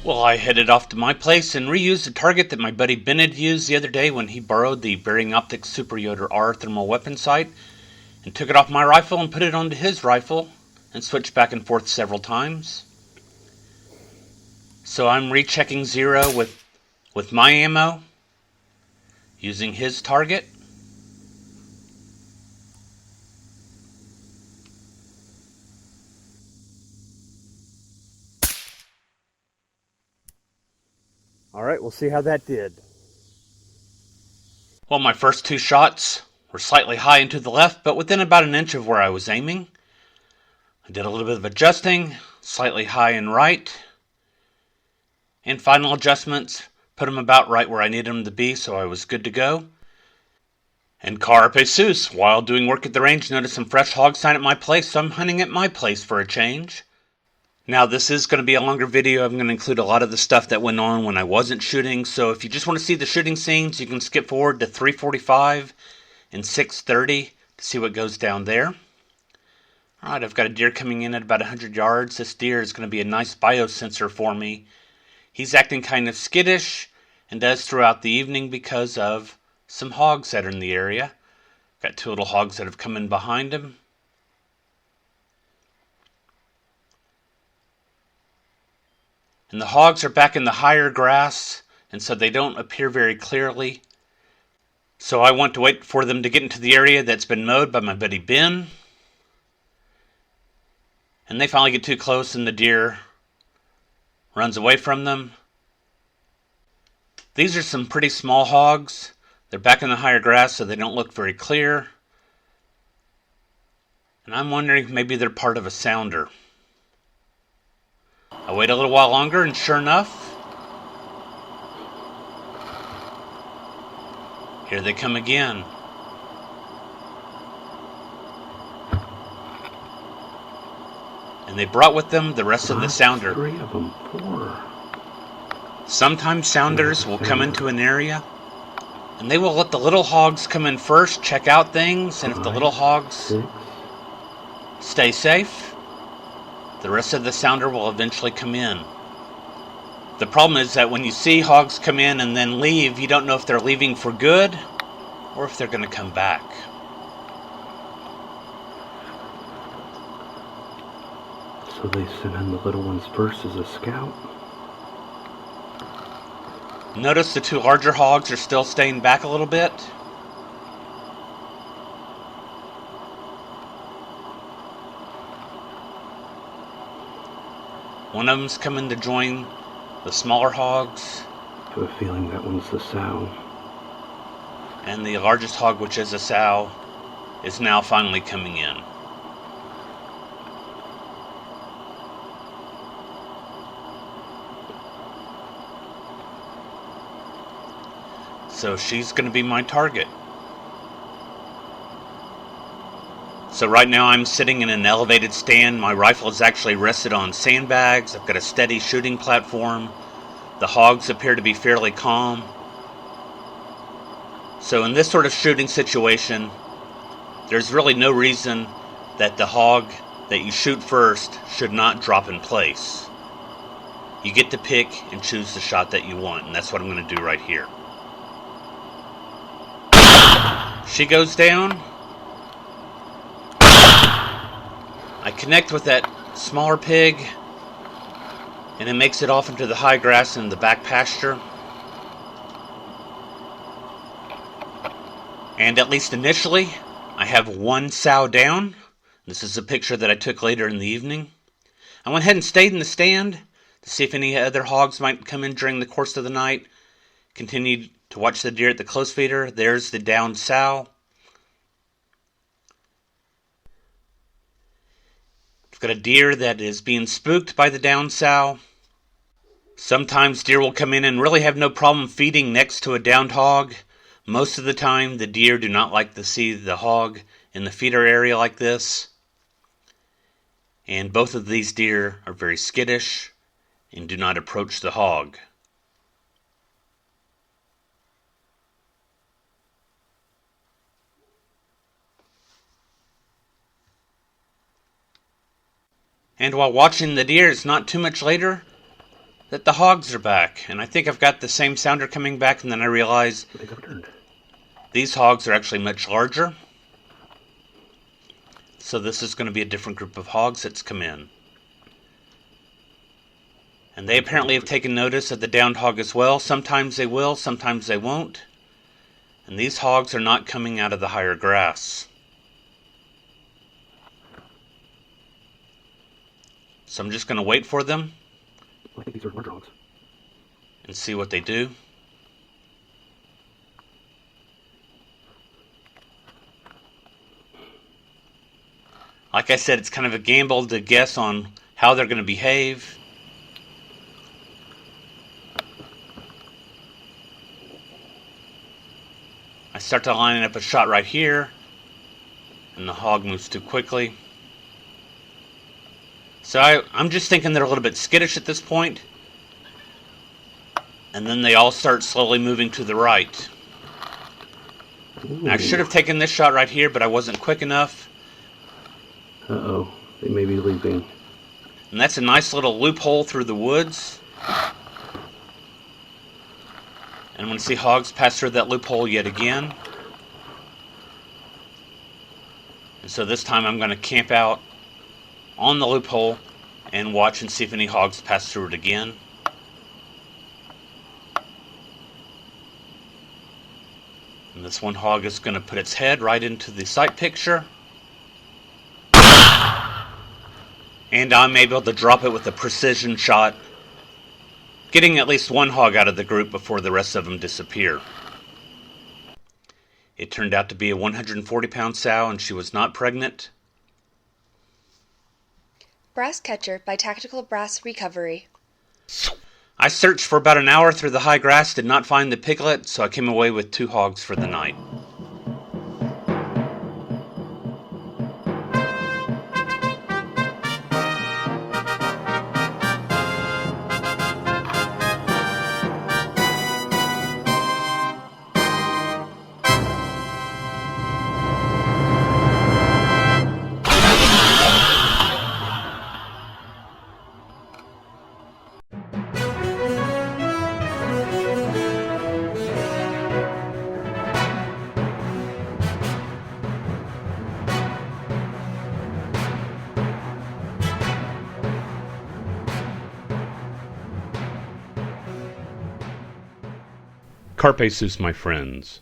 Well, I headed off to my place and reused a target that my buddy Ben had used the other day when he borrowed the Bering Optics Super Yoter-R thermal weapon sight, and took it off my rifle and put it onto his rifle, and switched back and forth several times. So I'm rechecking zero with my ammo, using his target. Alright, we'll see how that did. Well, my first two shots were slightly high and to the left, but within about an inch of where I was aiming. I did a little bit of adjusting, slightly high and right, and final adjustments, put them about right where I needed them to be, so I was good to go. And carpe Sows, while doing work at the range, noticed some fresh hog sign at my place, so I'm hunting at my place for a change. Now, this is going to be a longer video. I'm going to include a lot of the stuff that went on when I wasn't shooting, so if you just want to see the shooting scenes, you can skip forward to 3:45 and 6:30 to see what goes down there. Alright, I've got a deer coming in at about 100 yards. This deer is going to be a nice biosensor for me. He's acting kind of skittish, and does throughout the evening because of some hogs that are in the area. Got two little hogs that have come in behind him. And the hogs are back in the higher grass, and so they don't appear very clearly. So I want to wait for them to get into the area that's been mowed by my buddy Ben. And they finally get too close and the deer runs away from them. These are some pretty small hogs. They're back in the higher grass, so they don't look very clear. And I'm wondering if maybe they're part of a sounder. I wait a little while longer, and sure enough, here they come again. And they brought with them the rest of the sounder. 3 of them, 4. Sometimes sounders will come into an area, and they will let the little hogs come in first, check out things, and if the little hogs stay safe, the rest of the sounder will eventually come in. The problem is that when you see hogs come in and then leave, you don't know if they're leaving for good or if they're going to come back. So they sent in the little ones first as a scout? Notice the two larger hogs are still staying back a little bit. One of them's coming to join the smaller hogs. I have a feeling that one's the sow. And the largest hog, which is a sow, is now finally coming in. So she's going to be my target. So right now I'm sitting in an elevated stand. My rifle is actually rested on sandbags. I've got a steady shooting platform. The hogs appear to be fairly calm. So in this sort of shooting situation, there's really no reason that the hog that you shoot first should not drop in place. You get to pick and choose the shot that you want, and that's what I'm going to do right here. She goes down. I connect with that smaller pig, and it makes it off into the high grass in the back pasture. And at least initially, I have one sow down. This is a picture that I took later in the evening. I went ahead and stayed in the stand to see if any other hogs might come in during the course of the night. Continued to watch the deer at the close feeder. There's the downed sow. I've got a deer that is being spooked by the downed sow. Sometimes deer will come in and really have no problem feeding next to a downed hog. Most of the time, the deer do not like to see the hog in the feeder area like this. And both of these deer are very skittish and do not approach the hog. And while watching the deer, it's not too much later, that the hogs are back, and I think I've got the same sounder coming back, and then I realize They got turned. these hogs are actually much larger. So this is going to be a different group of hogs that's come in. And they apparently have taken notice of the downed hog as well. Sometimes they will, sometimes they won't. And these hogs are not coming out of the higher grass. So I'm just going to wait for them I think these are larger hogs. and see what they do. Like I said, it's kind of a gamble to guess on how they're going to behave. I start to line up a shot right here, and the hog moves too quickly. So I'm just thinking they're a little bit skittish at this point. And then they all start slowly moving to the right. I should have taken this shot right here, but I wasn't quick enough. Uh-oh. They may be leaving. And that's a nice little loophole through the woods. And I'm going to see hogs pass through that loophole yet again. And so this time I'm going to camp out on the loophole and watch and see if any hogs pass through it again. And this one hog is going to put its head right into the sight picture. And I'm able to drop it with a precision shot, getting at least one hog out of the group before the rest of them disappear. It turned out to be a 140-pound sow, and she was not pregnant. Brass Catcher by Tactical Brass Recovery. I searched for about an hour through the high grass, did not find the piglet, so I came away with 2 hogs for the night. Carpe sus, my friends.